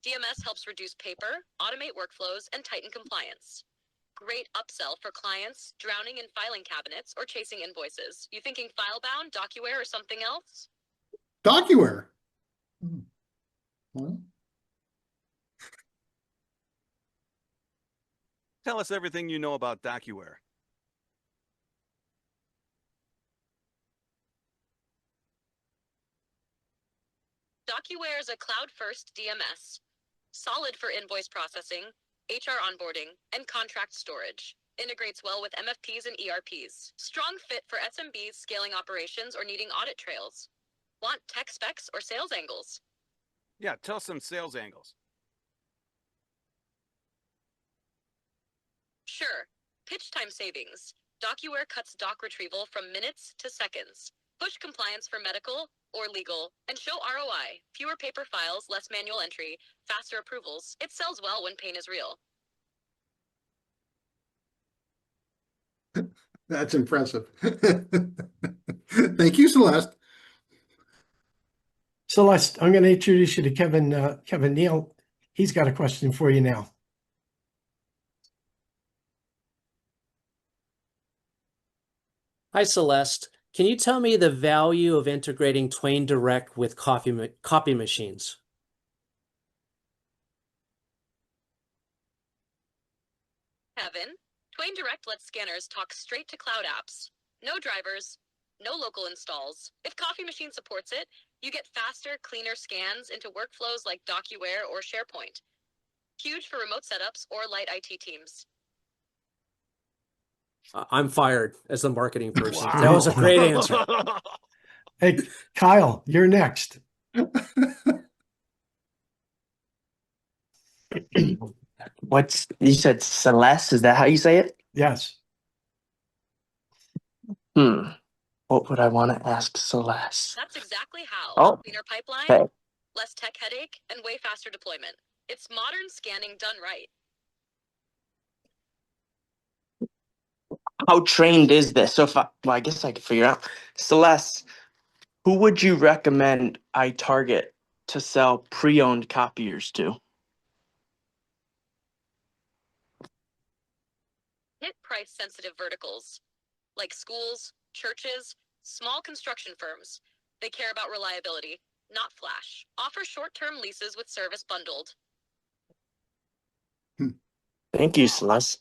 DMS helps reduce paper, automate workflows, and tighten compliance. Great upsell for clients drowning in filing cabinets or chasing invoices. You thinking FileBound, DocuWare, or something else? DocuWare. Well, Tell us everything you know about DocuWare. DocuWare is a cloud-first DMS. Solid for invoice processing, HR onboarding, and contract storage. Integrates well with MFPs and ERPs. Strong fit for SMBs scaling operations or needing audit trails. Want tech specs or sales angles? Yeah, tell us some sales angles. Sure. Pitch time savings. DocuWare cuts doc retrieval from minutes to seconds. Push compliance for medical or legal, and show ROI. Fewer paper files, less manual entry, faster approvals. It sells well when pain is real. That's impressive. Thank you, Celeste. Celeste, I'm going to introduce you to Kevin Neal. He's got a question for you now. Hi, Celeste. Can you tell me the value of integrating TWAIN Direct with copy machines? Kevin, TWAIN Direct lets scanners talk straight to cloud apps. No drivers, no local installs. If Coffee Machine supports it, you get faster, cleaner scans into workflows like DocuWare or SharePoint. Huge for remote setups or light IT teams. I'm fired as the marketing person. Wow. That was a great answer. Hey, Kyle, you're next. You said Celeste? Is that how you say it? Yes. What would I want to ask Celeste? That's exactly how. Oh, Cleaner pipeline, okay. less tech headache, and way faster deployment. It's modern scanning done right. How trained is this? So I guess I could figure out. Celeste, who would you recommend I target to sell pre-owned copiers to? Hit price sensitive verticals like schools, churches, small construction firms. They care about reliability, not flash. Offer short-term leases with service bundled. Thank you, Celeste.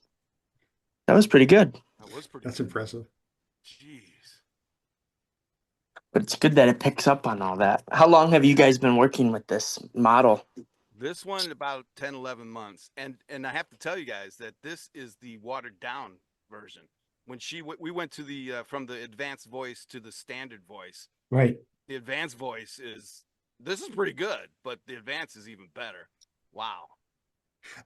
That was pretty good. That was pretty That's good. impressive. Jeez. But it's good that it picks up on all that. How long have you guys been working with this model? This one about 10, 11 months. And I have to tell you guys that this is the watered down version. When we went to the from the advanced voice to the standard voice. Right. The advanced voice this is pretty good, but the advanced is even better. Wow.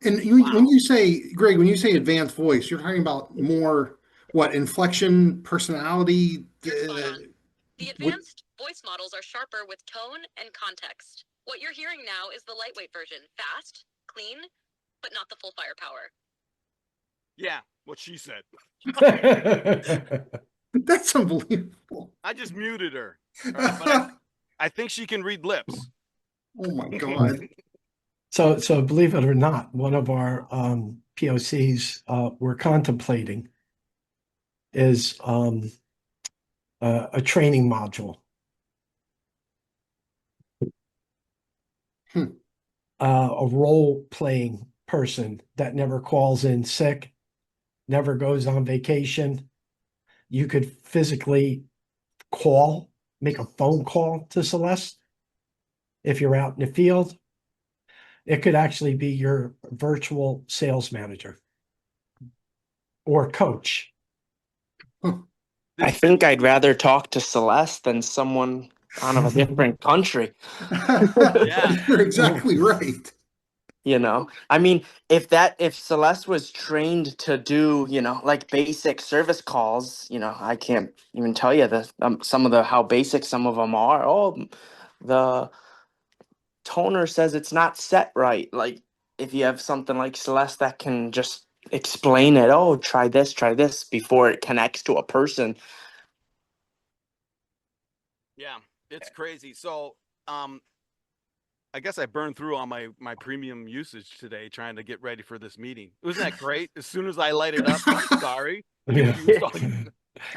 And when you say, Greg, when you say advanced voice, you're talking about more what, inflection, personality? You're spot on. The advanced voice models are sharper with tone and context. What you're hearing now is the lightweight version. Fast, clean, but not the full firepower. Yeah, what she said. That's unbelievable. I just muted her. All right, but I think she can read lips. Oh my God. So believe it or not, one of our POCs we're contemplating is a training module. A role-playing person that never calls in sick, never goes on vacation. You could physically make a phone call to Celeste if you're out in the field. It could actually be your virtual sales manager or coach. I think I'd rather talk to Celeste than someone out of a different country. Yeah. You're exactly right. You know, I mean, if Celeste was trained to do, like basic service calls, I can't even tell you how basic some of them are. Oh, the toner says it's not set right. Like, if you have something like Celeste that can just explain it, oh, try this before it connects to a person. Yeah, it's crazy. So, I guess I burned through all my premium usage today trying to get ready for this meeting. Wasn't that great? As soon as I light it up, I'm sorry. Yeah.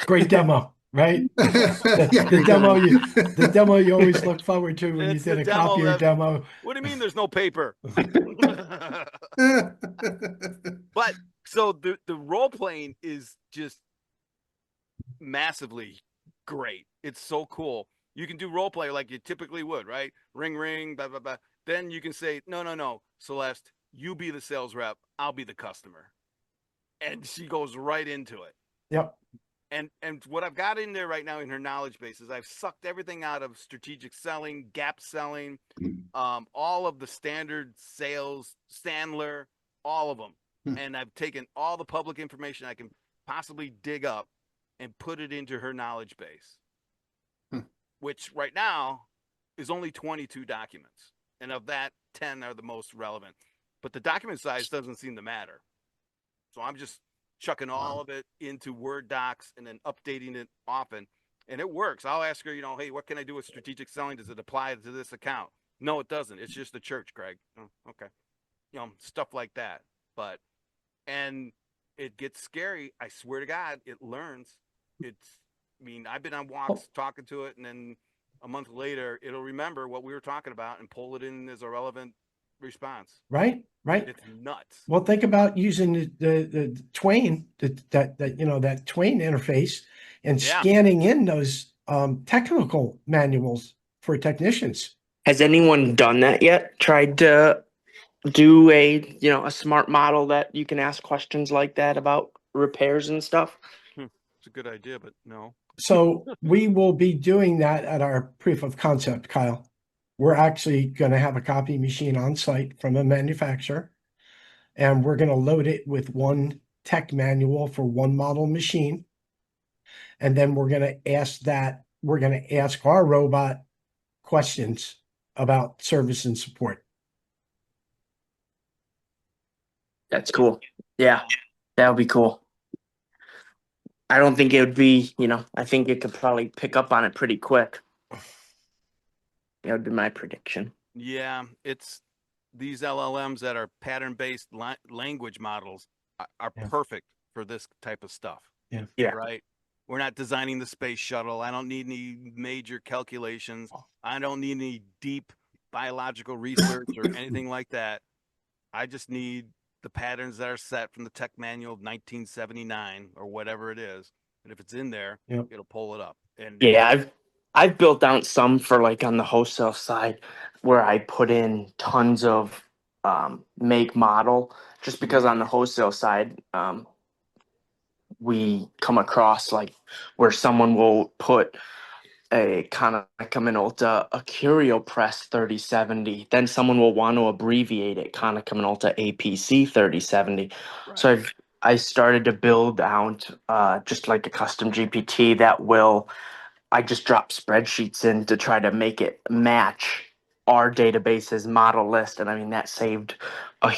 Great demo, right? Yeah, The demo you always look forward to when It's you did the a demo Copier demo. What do you mean there's no paper? But so the role playing is just massively great. It's so cool. You can do role play like you typically would, right? Ring, ring, blah, blah, blah. Then you can say, no, Celeste, you be the sales rep. I'll be the customer. And she goes right into it. Yep. And what I've got in there right now in her knowledge base is I've sucked everything out of strategic selling, gap selling, all of the standard sales, Sandler, all of them. And I've taken all the public information I can possibly dig up and put it into her knowledge base, which right now is only 22 documents. And of that, 10 are the most relevant. But the document size doesn't seem to matter. So I'm just chucking all of it into Word docs and then updating it often. And it works. I'll ask her, hey, what can I do with strategic selling? Does it apply to this account? No, it doesn't. It's just the church, Greg. Oh, okay. Stuff like that. And it gets scary. I swear to God, it learns. I've been on walks talking to it, and then a month later, it'll remember what we were talking about and pull it in as a relevant response. Right. It's nuts. Well, think about using the TWAIN, that TWAIN interface and scanning in those technical manuals for technicians. Has anyone done that yet? Tried to do a smart model that you can ask questions like that about repairs and stuff? It's a good idea, but no. So we will be doing that at our proof of concept, Kyle. We're actually going to have a copy machine on site from a manufacturer, and we're going to load it with one tech manual for one model machine. And then we're going to ask our robot questions about service and support. That's cool. Yeah, that would be cool. I don't think it would be, I think it could probably pick up on it pretty quick. That would be my prediction. Yeah, it's these LLMs that are pattern-based language models are perfect for this type of stuff. Yeah. Right? We're not designing the space shuttle. I don't need any major calculations. I don't need any deep biological research or anything like that. I just need the patterns that are set from the tech manual of 1979 or whatever it is. And if it's in there, it'll pull it up. And yeah, I've built out some for like on the wholesale side where I put in tons of make model, just because on the wholesale side, we come across like where someone will put a Konica Minolta, a Curio Press 3070, then someone will want to abbreviate it Konica Minolta APC 3070. Right. So I started to build out just like a custom GPT I just drop spreadsheets in to try to make it match our database's model list, and that saved a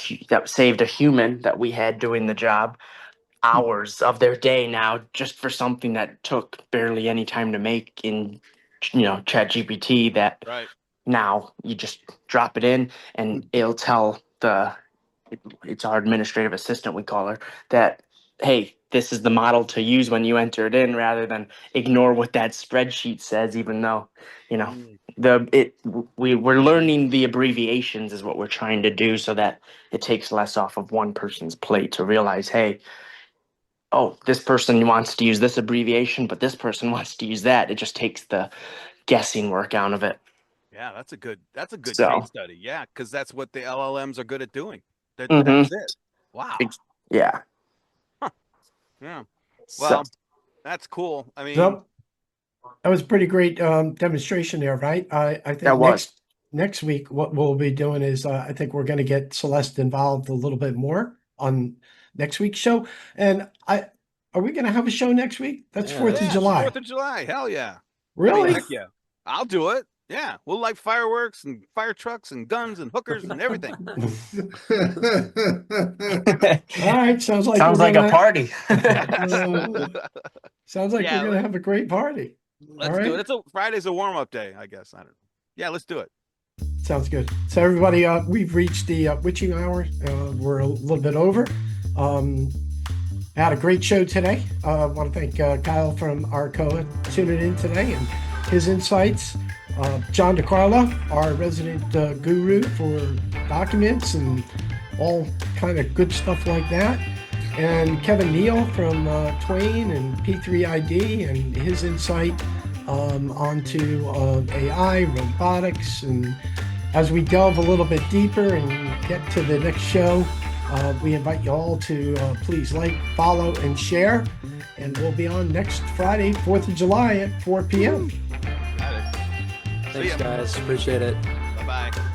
human that we had doing the job hours of their day now, just for something that took barely any time to make in Chat GPT. That now you just drop it in and it'll tell it's our administrative assistant, we call her, that hey, this is the model to use when you enter it in, rather than ignore what that spreadsheet says, even though we're learning the abbreviations is what we're trying to do, so that it takes less off of one person's plate to realize, hey, this person wants to use this abbreviation, but this person wants to use that. It just takes the guessing work out of it. Yeah, that's a good case study. Yeah, because that's what the LLMs are good at doing. That's it. Wow. Yeah. Huh. Yeah. Well, that's cool. That was a pretty great demonstration there, right? I think next week what we'll be doing is I think we're going to get Celeste involved a little bit more on next week's show. And are we going to have a show next week? That's 4th of July. 4th of July. Hell yeah. Really? Heck yeah. I'll do it. Yeah. We'll light fireworks and fire trucks and guns and hookers and everything. All right. Sounds like a party. Sounds like we're going to have a great party. Let's do it. Friday's a warm-up day, I guess. I don't know. Yeah, let's do it. Sounds good. So everybody, we've reached the witching hour. We're a little bit over. I had a great show today. I want to thank Kyle from Arcoa tuning in today and his insights. John DeCarlo, our resident guru for documents and all kind of good stuff like that. And Kevin Neal from TWAIN and P3ID and his insight onto AI, robotics. And as we delve a little bit deeper and get to the next show, we invite you all to please like, follow, and share. And we'll be on next Friday, 4th of July at 4 p.m. Thanks, guys. Appreciate it. Bye-bye.